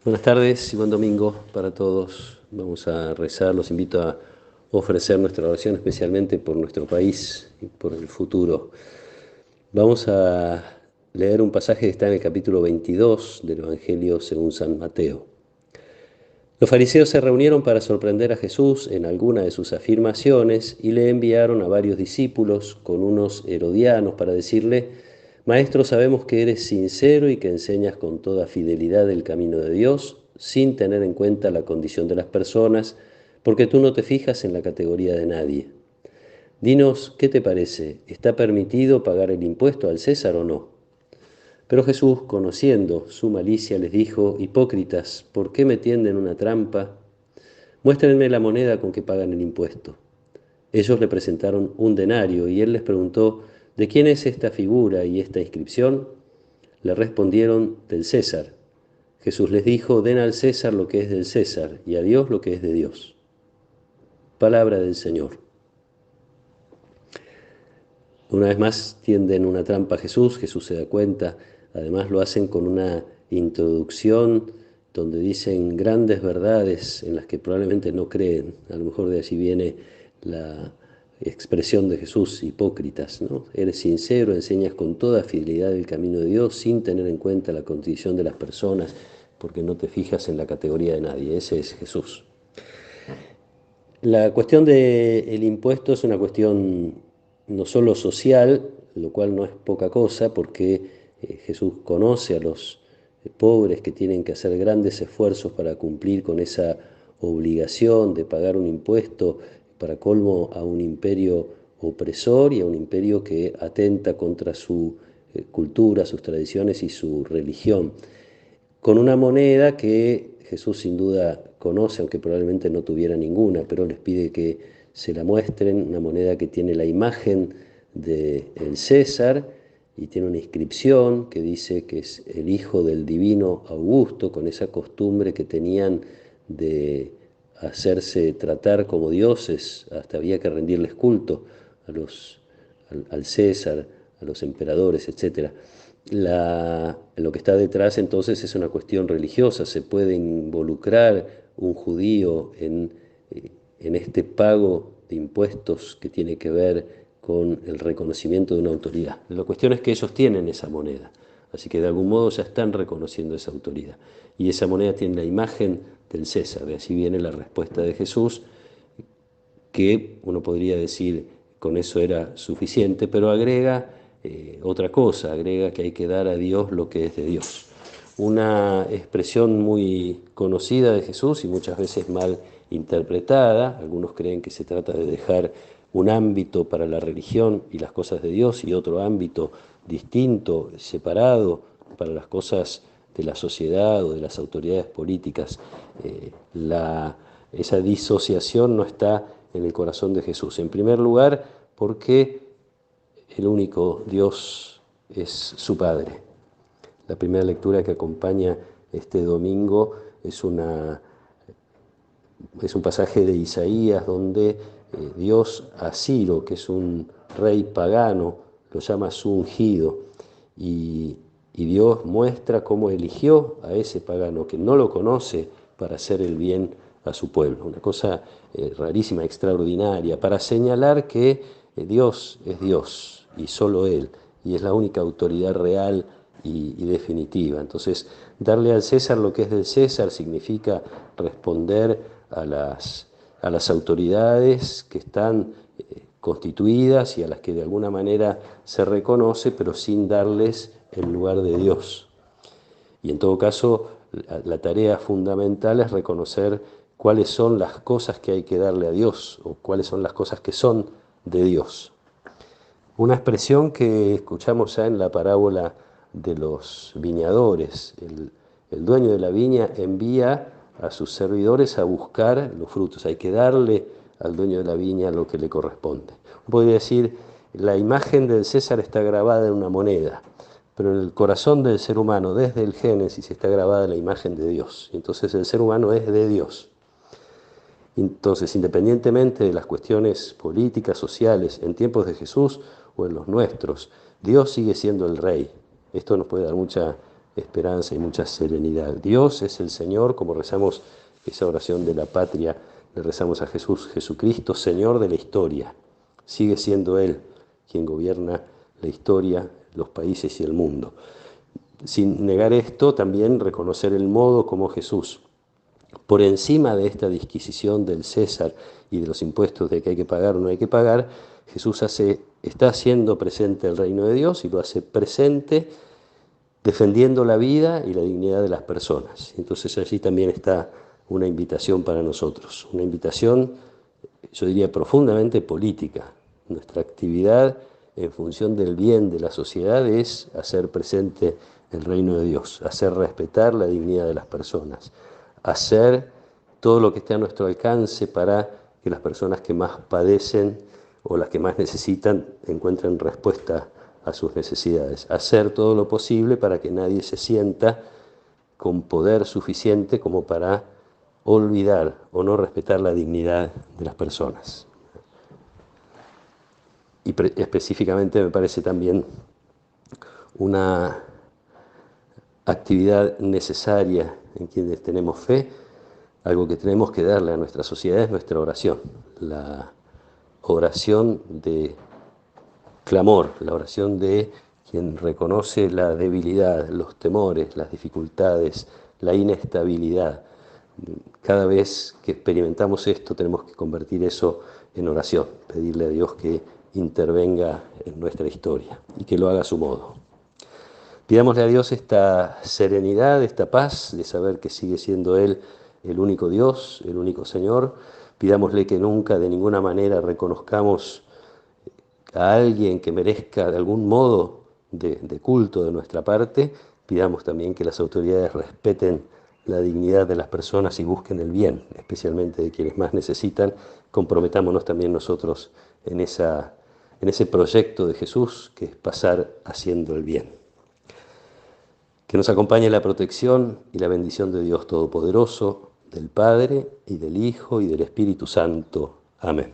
Buenas tardes y buen domingo para todos. Vamos a rezar, los invito a ofrecer nuestra oración especialmente por nuestro país y por el futuro. Vamos a leer un pasaje que está en el capítulo 22 del Evangelio según San Mateo. Los fariseos se reunieron para sorprender a Jesús en alguna de sus afirmaciones y le enviaron a varios discípulos con unos herodianos para decirle: Maestro, sabemos que eres sincero y que enseñas con toda fidelidad el camino de Dios, sin tener en cuenta la condición de las personas, porque tú no te fijas en la categoría de nadie. Dinos, ¿qué te parece? ¿Está permitido pagar el impuesto al César o no? Pero Jesús, conociendo su malicia, les dijo: Hipócritas, ¿por qué me tienden una trampa? Muéstrenme la moneda con que pagan el impuesto. Ellos le presentaron un denario y él les preguntó: ¿De quién es esta figura y esta inscripción? Le respondieron: del César. Jesús les dijo: Den al César lo que es del César y a Dios lo que es de Dios. Palabra del Señor. Una vez más tienden una trampa a Jesús, Jesús se da cuenta, además lo hacen con una introducción donde dicen grandes verdades en las que probablemente no creen. A lo mejor de allí viene la expresión de Jesús: hipócritas, ¿no? Eres sincero, enseñas con toda fidelidad el camino de Dios sin tener en cuenta la condición de las personas, porque no te fijas en la categoría de nadie. Ese es Jesús. La cuestión del impuesto es una cuestión no solo social, lo cual no es poca cosa, porque Jesús conoce a los pobres que tienen que hacer grandes esfuerzos para cumplir con esa obligación de pagar un impuesto, para colmo a un imperio opresor y a un imperio que atenta contra su cultura, sus tradiciones y su religión, con una moneda que Jesús sin duda conoce, aunque probablemente no tuviera ninguna, pero les pide que se la muestren, una moneda que tiene la imagen del César y tiene una inscripción que dice que es el hijo del divino Augusto, con esa costumbre que tenían de hacerse tratar como dioses, hasta había que rendirles culto al César, a los emperadores, etc. Lo que está detrás entonces es una cuestión religiosa. Se puede involucrar un judío en este pago de impuestos que tiene que ver con el reconocimiento de una autoridad. La cuestión es que ellos tienen esa moneda, así que de algún modo ya están reconociendo esa autoridad. Y esa moneda tiene la imagen del César. De allí viene la respuesta de Jesús, que uno podría decir con eso era suficiente, pero agrega otra cosa, agrega que hay que dar a Dios lo que es de Dios. Una expresión muy conocida de Jesús y muchas veces mal interpretada. Algunos creen que se trata de dejar un ámbito para la religión y las cosas de Dios y otro ámbito distinto, separado, para las cosas de la sociedad o de las autoridades políticas. Esa disociación no está en el corazón de Jesús. En primer lugar, porque el único Dios es su Padre. La primera lectura que acompaña este domingo es un pasaje de Isaías donde Dios a Ciro, que es un rey pagano, lo llama su ungido, y Dios muestra cómo eligió a ese pagano que no lo conoce para hacer el bien a su pueblo. Una cosa rarísima, extraordinaria, para señalar que Dios es Dios y solo Él, y es la única autoridad real y definitiva. Entonces, darle al César lo que es del César significa responder a las autoridades que están constituidas y a las que de alguna manera se reconoce, pero sin darles el lugar de Dios. Y en todo caso, la tarea fundamental es reconocer cuáles son las cosas que hay que darle a Dios o cuáles son las cosas que son de Dios. Una expresión que escuchamos ya en la parábola de los viñadores. El dueño de la viña envía a sus servidores a buscar los frutos. Hay que darle al dueño de la viña lo que le corresponde. Podría decir, la imagen del César está grabada en una moneda, pero en el corazón del ser humano, desde el Génesis, está grabada la imagen de Dios. Entonces el ser humano es de Dios. Entonces, independientemente de las cuestiones políticas, sociales, en tiempos de Jesús o en los nuestros, Dios sigue siendo el Rey. Esto nos puede dar mucha esperanza y mucha serenidad. Dios es el Señor, como rezamos esa oración de la patria, le rezamos a Jesús, Jesucristo, Señor de la historia. Sigue siendo Él quien gobierna la historia, los países y el mundo. Sin negar esto, también reconocer el modo como Jesús, por encima de esta disquisición del César y de los impuestos de que hay que pagar o no hay que pagar, Jesús está haciendo presente el reino de Dios y lo hace presente defendiendo la vida y la dignidad de las personas. Entonces allí también está una invitación para nosotros, una invitación, yo diría, profundamente política. Nuestra actividad en función del bien de la sociedad es hacer presente el reino de Dios, hacer respetar la dignidad de las personas, hacer todo lo que esté a nuestro alcance para que las personas que más padecen o las que más necesitan encuentren respuesta a sus necesidades. Hacer todo lo posible para que nadie se sienta con poder suficiente como para olvidar o no respetar la dignidad de las personas. Y específicamente me parece también una actividad necesaria en quienes tenemos fe, algo que tenemos que darle a nuestra sociedad es nuestra oración, la oración de clamor, la oración de quien reconoce la debilidad, los temores, las dificultades, la inestabilidad. Cada vez que experimentamos esto tenemos que convertir eso en oración, pedirle a Dios que intervenga en nuestra historia y que lo haga a su modo. Pidámosle a Dios esta serenidad, esta paz de saber que sigue siendo Él el único Dios, el único Señor. Pidámosle que nunca de ninguna manera reconozcamos a alguien que merezca de algún modo de culto de nuestra parte. Pidamos también que las autoridades respeten la dignidad de las personas y busquen el bien, especialmente de quienes más necesitan. Comprometámonos también nosotros en ese proyecto de Jesús, que es pasar haciendo el bien. Que nos acompañe la protección y la bendición de Dios Todopoderoso, del Padre, y del Hijo, y del Espíritu Santo. Amén.